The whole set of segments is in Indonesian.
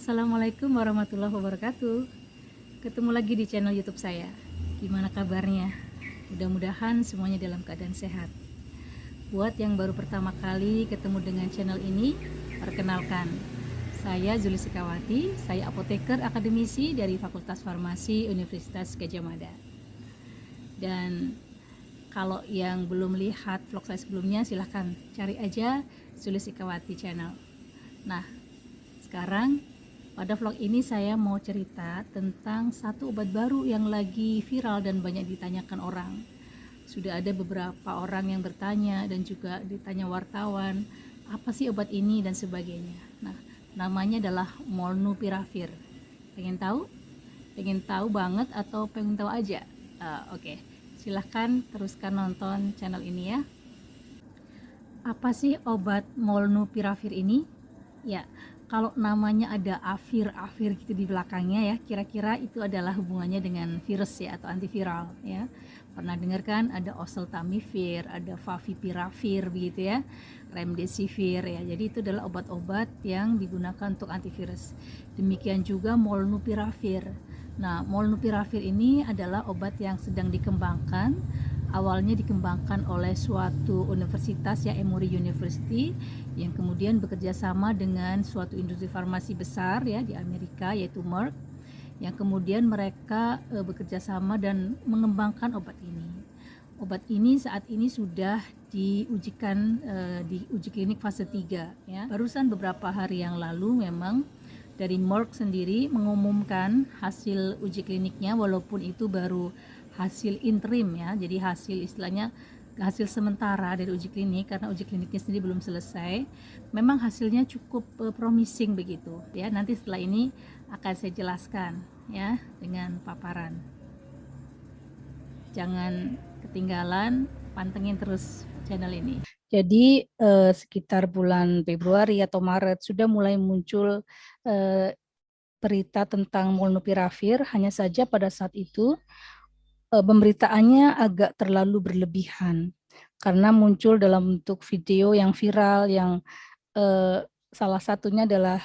Assalamualaikum warahmatullahi wabarakatuh. Ketemu lagi di channel YouTube saya. Gimana kabarnya? Mudah-mudahan semuanya dalam keadaan sehat. Buat yang baru pertama kali ketemu dengan channel ini, perkenalkan, saya Zuli Sikawati, saya apoteker akademisi dari Fakultas Farmasi Universitas Gadjah Mada. Dan kalau yang belum lihat vlog saya sebelumnya, silahkan cari aja Zuli Sikawati channel. Nah, sekarang pada vlog ini saya mau cerita tentang satu obat baru yang lagi viral dan banyak ditanyakan orang. Sudah ada beberapa orang yang bertanya dan juga ditanya wartawan, apa sih obat ini dan sebagainya. Nah, namanya adalah Molnupiravir. Pengen tahu? Pengen tahu banget atau pengen tahu aja? Oke. Silahkan teruskan nonton channel ini ya. Apa sih obat Molnupiravir ini? Ya, kalau namanya ada afir gitu di belakangnya ya, kira-kira itu adalah hubungannya dengan virus ya atau antiviral ya. Pernah dengar kan ada oseltamivir, ada favipiravir begitu ya, remdesivir ya. Jadi itu adalah obat-obat yang digunakan untuk antivirus. Demikian juga molnupiravir. Nah, molnupiravir ini adalah obat yang sedang dikembangkan. Awalnya dikembangkan oleh suatu universitas ya, Emory University, yang kemudian bekerja sama dengan suatu industri farmasi besar ya di Amerika yaitu Merck, yang kemudian mereka bekerja sama dan mengembangkan obat ini. Obat ini saat ini sudah diujikan di uji klinik fase 3 ya. Barusan beberapa hari yang lalu memang dari Merck sendiri mengumumkan hasil uji kliniknya, walaupun itu baru hasil interim ya, jadi hasil istilahnya hasil sementara dari uji klinik karena uji kliniknya sendiri belum selesai. Memang hasilnya cukup promising begitu ya. Nanti setelah ini akan saya jelaskan ya dengan paparan. Jangan ketinggalan, pantengin terus channel ini. Jadi sekitar bulan Februari atau Maret sudah mulai muncul berita tentang Molnupiravir, hanya saja pada saat itu pemberitaannya agak terlalu berlebihan karena muncul dalam bentuk video yang viral yang salah satunya adalah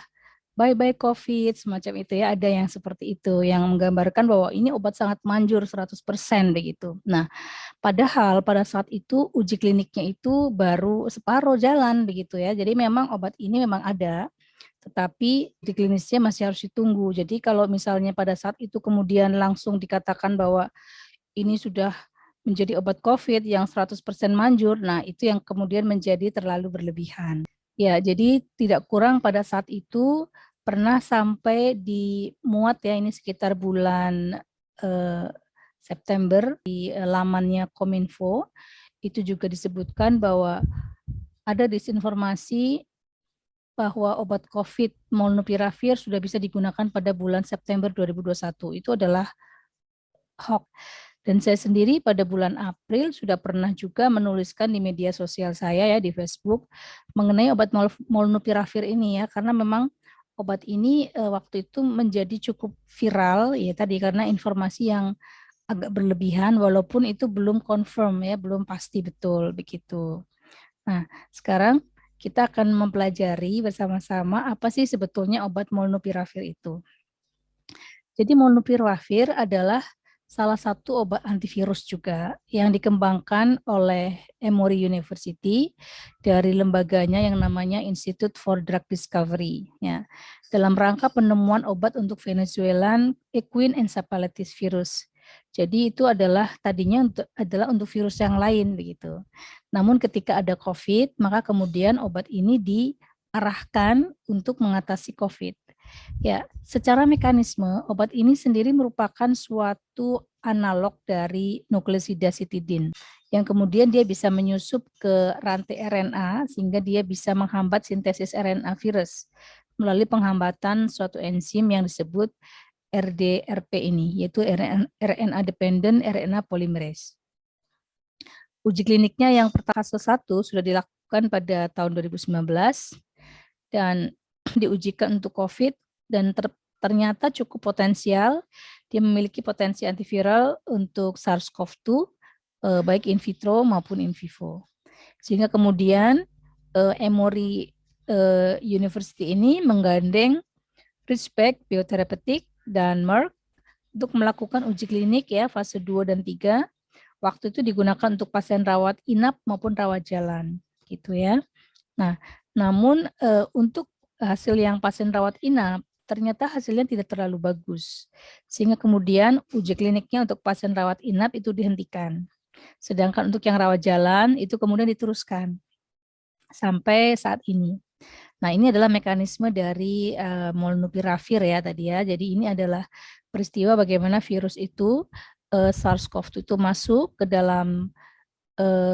bye bye COVID semacam itu ya, ada yang seperti itu yang menggambarkan bahwa ini obat sangat manjur 100% begitu. Nah, padahal pada saat itu uji kliniknya itu baru separuh jalan begitu ya. Jadi memang obat ini memang ada, tetapi di klinisnya masih harus ditunggu. Jadi kalau misalnya pada saat itu kemudian langsung dikatakan bahwa ini sudah menjadi obat COVID yang 100% manjur, nah itu yang kemudian menjadi terlalu berlebihan. Ya, jadi tidak kurang pada saat itu pernah sampai dimuat ya, ini sekitar bulan September di lamannya Kominfo, itu juga disebutkan bahwa ada disinformasi bahwa obat COVID Molnupiravir sudah bisa digunakan pada bulan September 2021. Itu adalah hoax. Dan saya sendiri pada bulan April sudah pernah juga menuliskan di media sosial saya ya, di Facebook mengenai obat Molnupiravir ini ya, karena memang obat ini waktu itu menjadi cukup viral ya tadi karena informasi yang agak berlebihan walaupun itu belum confirm ya, belum pasti betul begitu. Nah, sekarang kita akan mempelajari bersama-sama apa sih sebetulnya obat Molnupiravir itu. Jadi Molnupiravir adalah salah satu obat antivirus juga yang dikembangkan oleh Emory University dari lembaganya yang namanya Institute for Drug Discovery ya, dalam rangka penemuan obat untuk Venezuelan equine encephalitis virus. Jadi itu adalah tadinya untuk virus yang lain begitu. Namun ketika ada COVID, maka kemudian obat ini diarahkan untuk mengatasi COVID. Ya, secara mekanisme obat ini sendiri merupakan suatu analog dari nukleosida sitidin yang kemudian dia bisa menyusup ke rantai RNA sehingga dia bisa menghambat sintesis RNA virus melalui penghambatan suatu enzim yang disebut RDRP ini, yaitu RNA dependent RNA polymerase. Uji kliniknya yang pertama fase 1 sudah dilakukan pada tahun 2019 dan diujikan untuk COVID dan ternyata cukup potensial. Dia memiliki potensi antiviral untuk SARS-CoV-2 baik in vitro maupun in vivo. Sehingga kemudian Emory University ini menggandeng Ridgeback Biotherapeutic dan Merck untuk melakukan uji klinik ya fase 2 dan 3. Waktu itu digunakan untuk pasien rawat inap maupun rawat jalan gitu ya. Nah, namun untuk hasil yang pasien rawat inap ternyata hasilnya tidak terlalu bagus. Sehingga kemudian uji kliniknya untuk pasien rawat inap itu dihentikan. Sedangkan untuk yang rawat jalan itu kemudian diteruskan sampai saat ini. Nah, ini adalah mekanisme dari molnupiravir ya tadi ya. Jadi ini adalah peristiwa bagaimana virus itu SARS-CoV-2 itu masuk ke dalam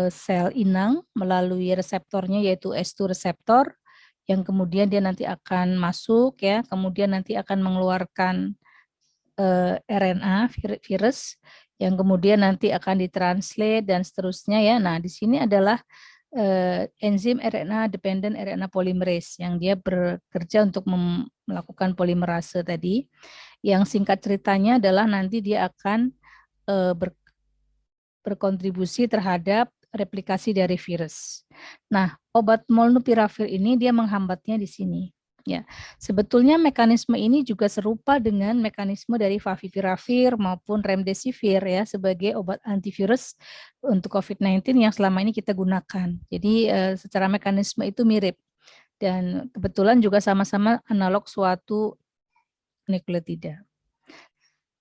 sel inang melalui reseptornya yaitu S2 reseptor yang kemudian dia nanti akan masuk ya, kemudian nanti akan mengeluarkan RNA virus yang kemudian nanti akan ditranslate dan seterusnya ya. Nah, di sini adalah enzim RNA dependent RNA polymerase yang dia bekerja untuk melakukan polimerase tadi. Yang singkat ceritanya adalah nanti dia akan berkontribusi terhadap replikasi dari virus. Nah, obat molnupiravir ini dia menghambatnya di sini. Ya, sebetulnya mekanisme ini juga serupa dengan mekanisme dari favipiravir maupun remdesivir ya sebagai obat antivirus untuk COVID-19 yang selama ini kita gunakan. Jadi secara mekanisme itu mirip dan kebetulan juga sama-sama analog suatu nukleotida.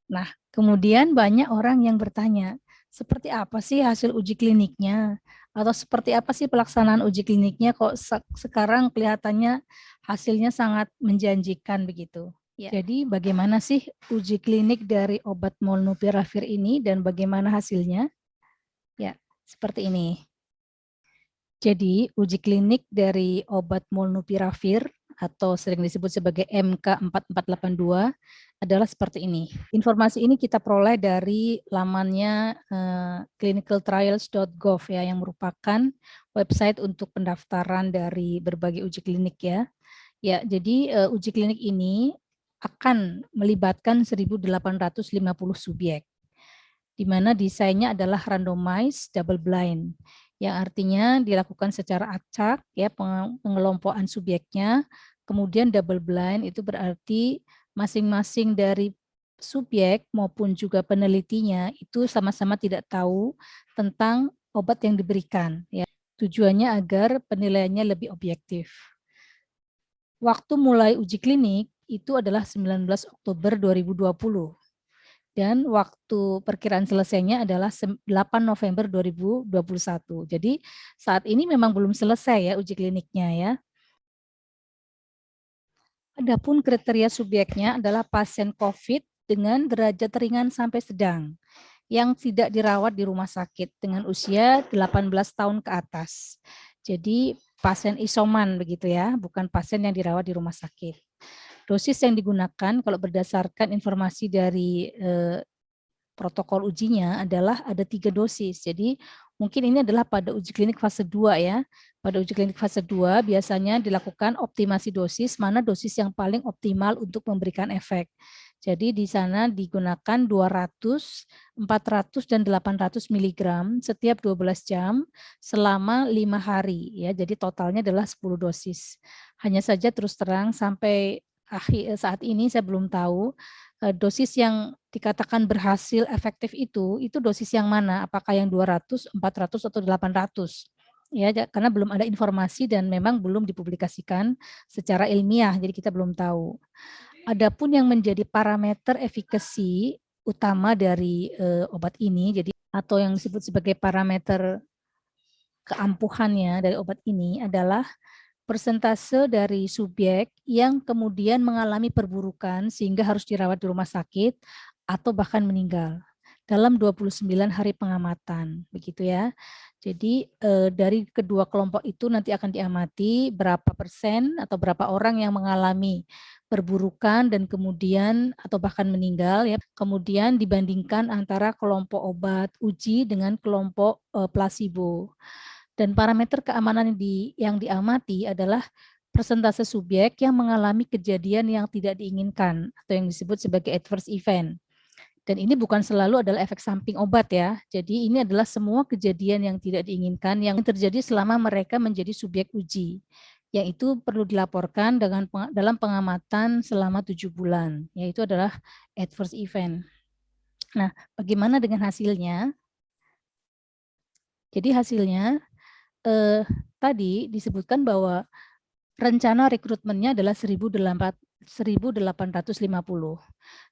Nah, kemudian banyak orang yang bertanya, seperti apa sih hasil uji kliniknya? Atau seperti apa sih pelaksanaan uji kliniknya kok sekarang kelihatannya hasilnya sangat menjanjikan begitu. Ya. Jadi bagaimana sih uji klinik dari obat molnupiravir ini dan bagaimana hasilnya? Ya, seperti ini. Jadi uji klinik dari obat molnupiravir atau sering disebut sebagai MK4482 adalah seperti ini. Informasi ini kita peroleh dari lamannya clinicaltrials.gov ya yang merupakan website untuk pendaftaran dari berbagai uji klinik ya. Ya, jadi uji klinik ini akan melibatkan 1.850 subjek, di mana desainnya adalah randomized double blind yang artinya dilakukan secara acak ya pengelompokan subjeknya, kemudian double blind itu berarti masing-masing dari subjek maupun juga penelitinya itu sama-sama tidak tahu tentang obat yang diberikan ya. Tujuannya agar penilaiannya lebih objektif. Waktu mulai uji klinik itu adalah 19 Oktober 2020. Dan waktu perkiraan selesainya adalah 8 November 2021. Jadi saat ini memang belum selesai ya uji kliniknya ya. Adapun kriteria subjeknya adalah pasien COVID dengan derajat ringan sampai sedang yang tidak dirawat di rumah sakit dengan usia 18 tahun ke atas. Jadi pasien isoman begitu ya, bukan pasien yang dirawat di rumah sakit. Dosis yang digunakan kalau berdasarkan informasi dari protokol ujinya adalah ada 3 dosis. Jadi mungkin ini adalah pada uji klinik fase 2 ya. Pada uji klinik fase 2 biasanya dilakukan optimasi dosis, mana dosis yang paling optimal untuk memberikan efek. Jadi di sana digunakan 200, 400, dan 800 mg setiap 12 jam selama 5 hari ya. Jadi totalnya adalah 10 dosis. Hanya saja terus terang sampai saat ini saya belum tahu dosis yang dikatakan berhasil efektif itu dosis yang mana? Apakah yang 200, 400, atau 800? Ya, karena belum ada informasi dan memang belum dipublikasikan secara ilmiah, jadi kita belum tahu. Adapun yang menjadi parameter efikasi utama dari obat ini, jadi atau yang disebut sebagai parameter keampuhannya dari obat ini adalah persentase dari subjek yang kemudian mengalami perburukan sehingga harus dirawat di rumah sakit atau bahkan meninggal dalam 29 hari pengamatan, begitu ya. Jadi dari kedua kelompok itu nanti akan diamati berapa persen atau berapa orang yang mengalami perburukan dan kemudian atau bahkan meninggal ya. Kemudian dibandingkan antara kelompok obat uji dengan kelompok placebo. Dan parameter keamanan yang diamati adalah persentase subjek yang mengalami kejadian yang tidak diinginkan atau yang disebut sebagai adverse event. Dan ini bukan selalu adalah efek samping obat ya. Jadi ini adalah semua kejadian yang tidak diinginkan yang terjadi selama mereka menjadi subjek uji. yang itu perlu dilaporkan dalam pengamatan selama 7 bulan, yaitu adalah adverse event. Nah, bagaimana dengan hasilnya? Jadi hasilnya tadi disebutkan bahwa rencana rekrutmennya adalah 1.850.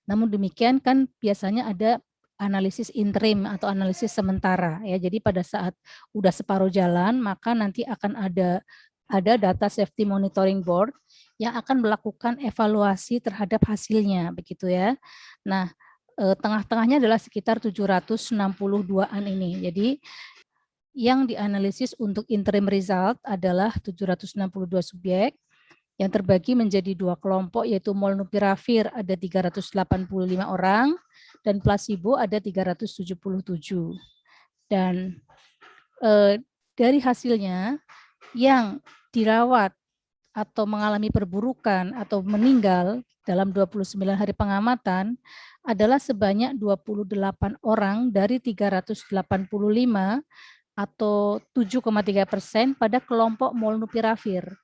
Namun demikian kan biasanya ada analisis interim atau analisis sementara ya. Jadi pada saat udah separuh jalan, maka nanti akan ada data safety monitoring board yang akan melakukan evaluasi terhadap hasilnya begitu ya. Nah, tengah-tengahnya adalah sekitar 762-an ini. Jadi yang dianalisis untuk interim result adalah 762 subjek yang terbagi menjadi 2 kelompok, yaitu molnupiravir ada 385 orang dan placebo ada 377. Dan dari hasilnya yang dirawat atau mengalami perburukan atau meninggal dalam 29 hari pengamatan adalah sebanyak 28 orang dari 385 atau 7,3% pada kelompok molnupiravir.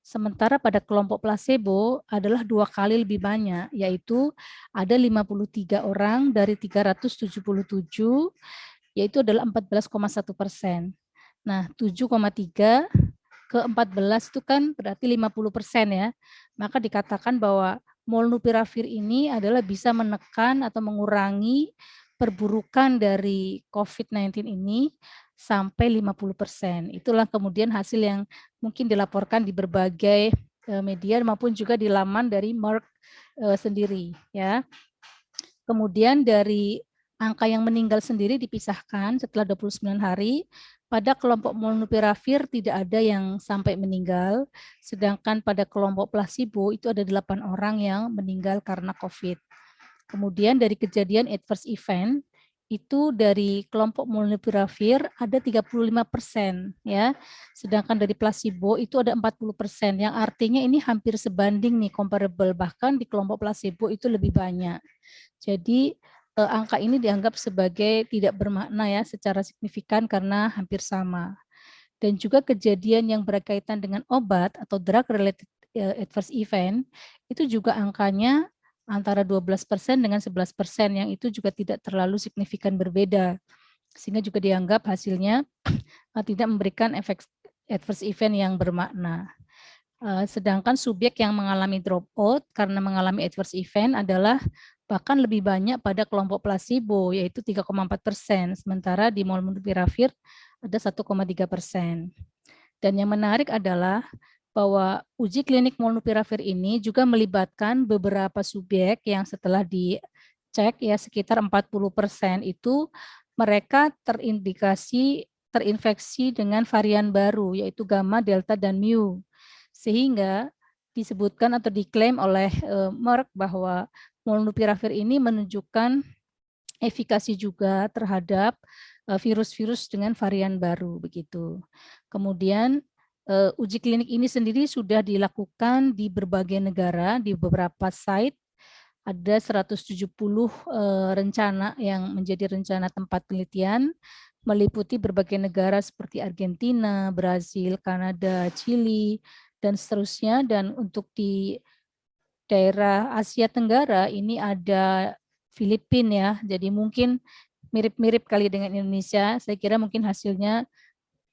Sementara pada kelompok placebo adalah 2 kali lebih banyak, yaitu ada 53 orang dari 377, yaitu adalah 14,1%. Nah, 7,3 ke 14 itu kan berarti 50% ya. Maka dikatakan bahwa molnupiravir ini adalah bisa menekan atau mengurangi perburukan dari COVID-19 ini sampai 50%. Itulah kemudian hasil yang mungkin dilaporkan di berbagai media maupun juga di laman dari Merck sendiri ya. Kemudian dari angka yang meninggal sendiri dipisahkan setelah 29 hari. Pada kelompok molnupiravir tidak ada yang sampai meninggal, sedangkan pada kelompok placebo itu ada 8 orang yang meninggal karena COVID. Kemudian dari kejadian adverse event, itu dari kelompok molnupiravir ada 35% ya, sedangkan dari placebo itu ada 40%, yang artinya ini hampir sebanding nih, comparable, bahkan di kelompok placebo itu lebih banyak. Jadi angka ini dianggap sebagai tidak bermakna ya secara signifikan karena hampir sama. Dan juga kejadian yang berkaitan dengan obat atau drug related adverse event itu juga angkanya antara 12% dengan 11%, yang itu juga tidak terlalu signifikan berbeda. Sehingga juga dianggap hasilnya tidak memberikan efek adverse event yang bermakna. Sedangkan subjek yang mengalami dropout karena mengalami adverse event adalah bahkan lebih banyak pada kelompok placebo, yaitu 3,4%, sementara di molnupiravir ada 1,3%. Dan yang menarik adalah bahwa uji klinik molnupiravir ini juga melibatkan beberapa subjek yang setelah dicek ya sekitar 40% itu mereka terinfeksi dengan varian baru, yaitu gamma, delta, dan mu. Sehingga disebutkan atau diklaim oleh Merck bahwa molnupiravir ini menunjukkan efikasi juga terhadap virus-virus dengan varian baru begitu. Kemudian uji klinik ini sendiri sudah dilakukan di berbagai negara, di beberapa site. Ada 170 rencana yang menjadi rencana tempat penelitian, meliputi berbagai negara seperti Argentina, Brazil, Kanada, Chili, dan seterusnya. Dan untuk di daerah Asia Tenggara ini ada Filipina ya, jadi mungkin mirip-mirip kali dengan Indonesia. Saya kira mungkin hasilnya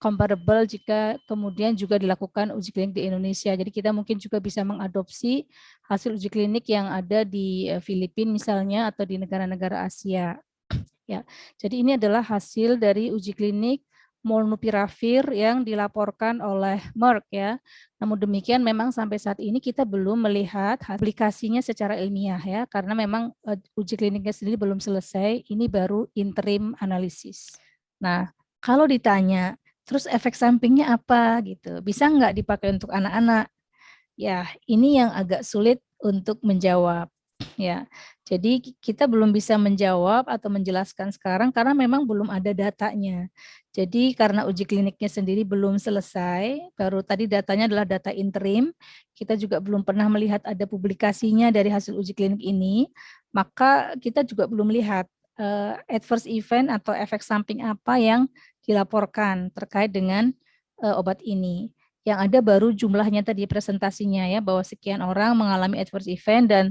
comparable jika kemudian juga dilakukan uji klinik di Indonesia. Jadi kita mungkin juga bisa mengadopsi hasil uji klinik yang ada di Filipina misalnya atau di negara-negara Asia. Ya, jadi ini adalah hasil dari uji klinik molnupiravir yang dilaporkan oleh Merck ya. Namun demikian memang sampai saat ini kita belum melihat aplikasinya secara ilmiah ya, karena memang uji kliniknya sendiri belum selesai, ini baru interim analisis. Nah, kalau ditanya, terus efek sampingnya apa gitu, bisa nggak dipakai untuk anak-anak? Ya, ini yang agak sulit untuk menjawab ya. Jadi kita belum bisa menjawab atau menjelaskan sekarang karena memang belum ada datanya. Jadi karena uji kliniknya sendiri belum selesai, baru tadi datanya adalah data interim, kita juga belum pernah melihat ada publikasinya dari hasil uji klinik ini, maka kita juga belum melihat adverse event atau efek samping apa yang dilaporkan terkait dengan obat ini. Yang ada baru jumlahnya tadi presentasinya ya, bahwa sekian orang mengalami adverse event dan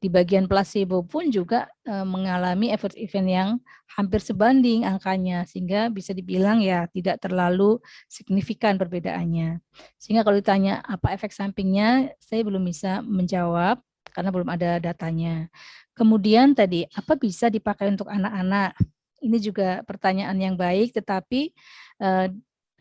di bagian placebo pun juga mengalami adverse event yang hampir sebanding angkanya, sehingga bisa dibilang ya tidak terlalu signifikan perbedaannya. Sehingga kalau ditanya apa efek sampingnya, saya belum bisa menjawab karena belum ada datanya. Kemudian tadi, apa bisa dipakai untuk anak-anak? Ini juga pertanyaan yang baik, tetapi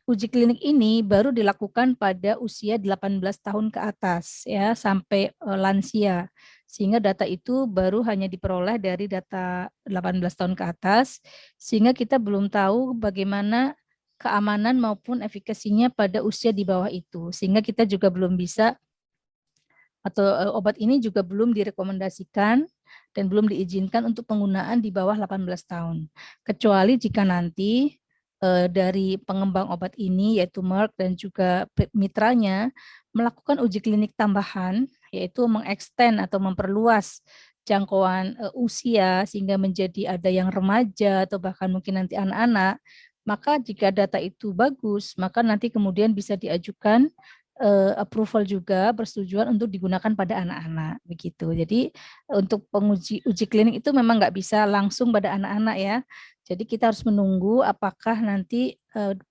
uji klinik ini baru dilakukan pada usia 18 tahun ke atas ya, sampai lansia. Sehingga data itu baru hanya diperoleh dari data 18 tahun ke atas, sehingga kita belum tahu bagaimana keamanan maupun efikasinya pada usia di bawah itu. Sehingga kita juga belum bisa, atau obat ini juga belum direkomendasikan dan belum diizinkan untuk penggunaan di bawah 18 tahun. Kecuali jika nanti dari pengembang obat ini yaitu Merck dan juga mitranya melakukan uji klinik tambahan, yaitu mengekstend atau memperluas jangkauan usia sehingga menjadi ada yang remaja atau bahkan mungkin nanti anak-anak, maka jika data itu bagus, maka nanti kemudian bisa diajukan approval juga, persetujuan untuk digunakan pada anak-anak begitu. Jadi untuk uji klinik itu memang nggak bisa langsung pada anak-anak ya. Jadi kita harus menunggu apakah nanti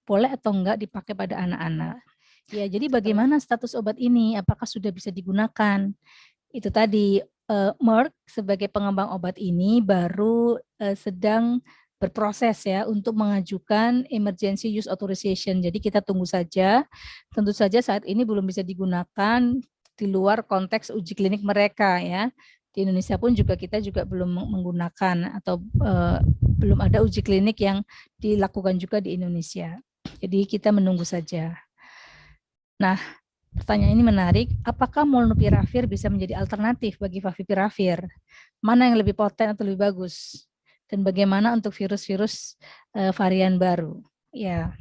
boleh atau enggak dipakai pada anak-anak. Ya, jadi bagaimana status obat ini? Apakah sudah bisa digunakan? Itu tadi Merck sebagai pengembang obat ini baru sedang berproses ya untuk mengajukan emergency use authorization. Jadi kita tunggu saja. Tentu saja saat ini belum bisa digunakan di luar konteks uji klinik mereka ya. Di Indonesia pun juga kita juga belum menggunakan atau belum ada uji klinik yang dilakukan juga di Indonesia. Jadi kita menunggu saja. Nah, pertanyaan ini menarik, apakah molnupiravir bisa menjadi alternatif bagi favipiravir? Mana yang lebih poten atau lebih bagus? Dan bagaimana untuk virus-virus varian baru? Ya,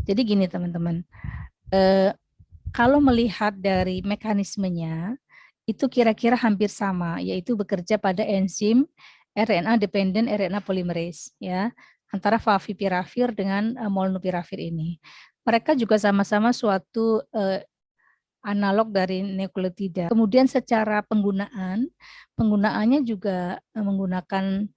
jadi gini teman-teman, kalau melihat dari mekanismenya, itu kira-kira hampir sama, yaitu bekerja pada enzim RNA dependent RNA polymerase, ya, antara favipiravir dengan molnupiravir ini. Mereka juga sama-sama suatu analog dari nukleotida. Kemudian secara penggunaannya juga menggunakan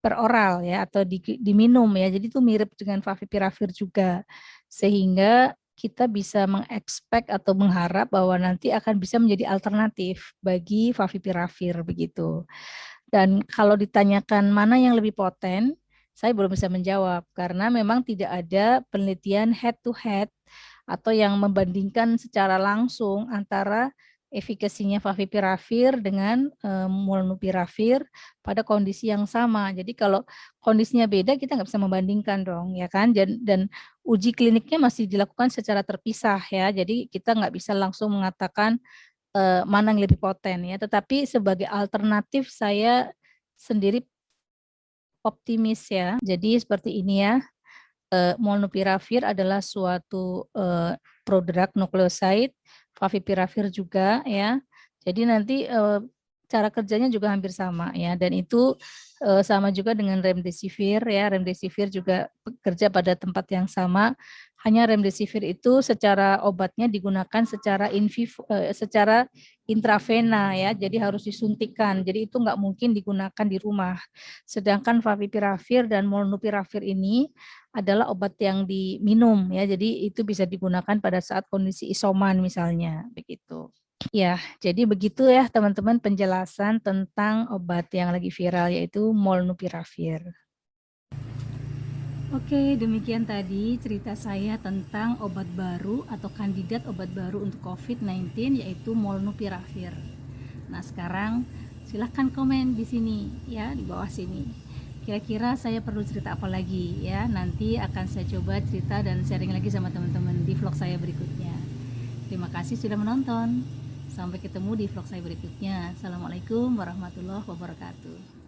per oral ya atau diminum ya. Jadi itu mirip dengan favipiravir juga. Sehingga kita bisa mengekspek atau mengharap bahwa nanti akan bisa menjadi alternatif bagi favipiravir begitu. Dan kalau ditanyakan mana yang lebih poten, saya belum bisa menjawab karena memang tidak ada penelitian head to head atau yang membandingkan secara langsung antara efikasinya favipiravir dengan molnupiravir pada kondisi yang sama. Jadi kalau kondisinya beda kita nggak bisa membandingkan dong, ya kan? Dan uji kliniknya masih dilakukan secara terpisah ya. Jadi kita nggak bisa langsung mengatakan mana yang lebih poten ya. Tetapi sebagai alternatif saya sendiri optimis ya. Jadi seperti ini ya. Molnupiravir adalah suatu prodrug nukleoside, favipiravir juga ya. Jadi nanti cara kerjanya juga hampir sama ya, dan itu sama juga dengan remdesivir ya. Remdesivir juga bekerja pada tempat yang sama. Hanya remdesivir itu secara obatnya digunakan secara secara intravena ya, jadi harus disuntikan. Jadi itu nggak mungkin digunakan di rumah. Sedangkan favipiravir dan molnupiravir ini adalah obat yang diminum ya, jadi itu bisa digunakan pada saat kondisi isoman misalnya begitu. Ya, jadi begitu ya teman-teman penjelasan tentang obat yang lagi viral yaitu molnupiravir. Oke, demikian tadi cerita saya tentang obat baru atau kandidat obat baru untuk COVID-19 yaitu molnupiravir. Nah, sekarang silahkan komen di sini ya, di bawah sini. Kira-kira saya perlu cerita apa lagi ya, nanti akan saya coba cerita dan sharing lagi sama teman-teman di vlog saya berikutnya. Terima kasih sudah menonton, sampai ketemu di vlog saya berikutnya. Assalamualaikum warahmatullahi wabarakatuh.